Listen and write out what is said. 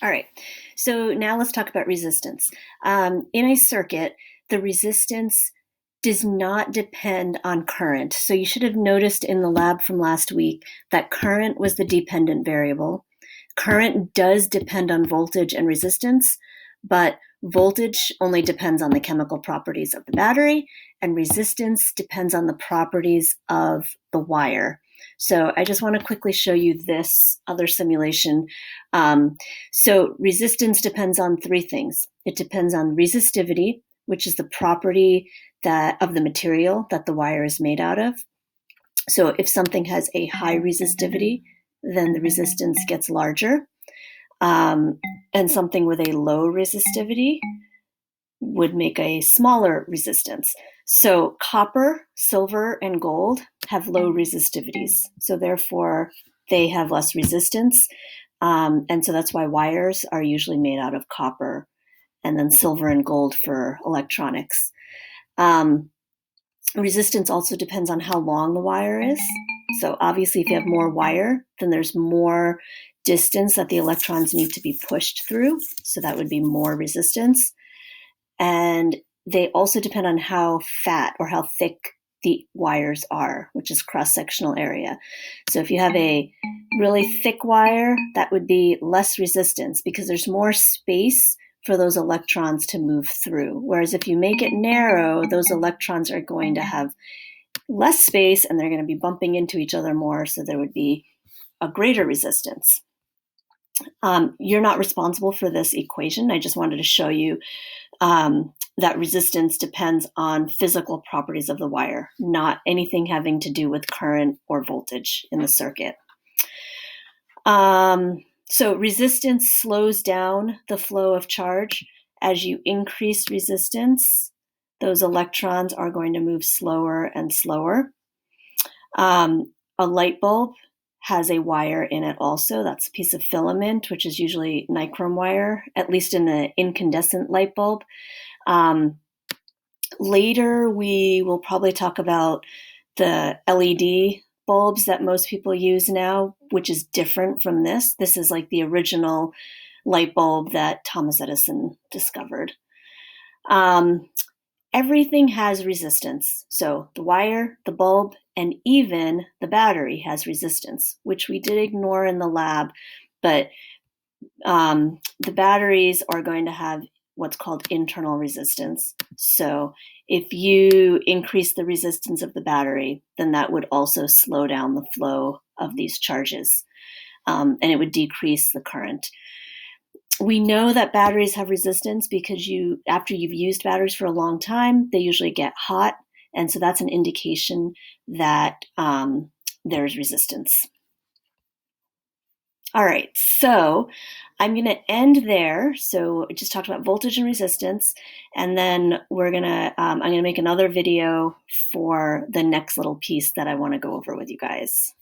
All right, so now let's talk about resistance. In a circuit, the resistance does not depend on current. So you should have noticed in the lab from last week that current was the dependent variable. Current does depend on voltage and resistance, but voltage only depends on the chemical properties of the battery, and resistance depends on the properties of the wire. So I just want to quickly show you this other simulation. So resistance depends on three things. It depends on resistivity, which is the property that of the material that the wire is made out of. So if something has a high resistivity, then the resistance gets larger. And something with a low resistivity would make a smaller resistance. So copper, silver, and gold have low resistivities. So therefore, they have less resistance. And so that's why wires are usually made out of copper, and then silver and gold for electronics. Resistance also depends on how long the wire is. So obviously, if you have more wire, then there's more distance that the electrons need to be pushed through. So that would be more resistance. And they also depend on how fat or how thick the wires are, which is cross-sectional area. So if you have a really thick wire, that would be less resistance because there's more space for those electrons to move through. Whereas if you make it narrow, those electrons are going to have less space and they're going to be bumping into each other more, so there would be a greater resistance. You're not responsible for this equation. I just wanted to show you that resistance depends on physical properties of the wire, not anything having to do with current or voltage in the circuit. So resistance slows down the flow of charge. As you increase resistance, those electrons are going to move slower and slower. A light bulb has a wire in it also. That's a piece of filament, which is usually nichrome wire, at least in the incandescent light bulb. Later, we will probably talk about the LED bulbs that most people use now, which is different from this. This is like the original light bulb that Thomas Edison discovered. Everything has resistance. So the wire, the bulb, and even the battery has resistance, which we did ignore in the lab, but the batteries are going to have what's called internal resistance. So if you increase the resistance of the battery, then that would also slow down the flow of these charges, and it would decrease the current. We know that batteries have resistance because after you've used batteries for a long time, they usually get hot, and so that's an indication that there's resistance. All right, so I'm going to end there. So I just talked about voltage and resistance, and then I'm going to make another video for the next little piece that I want to go over with you guys.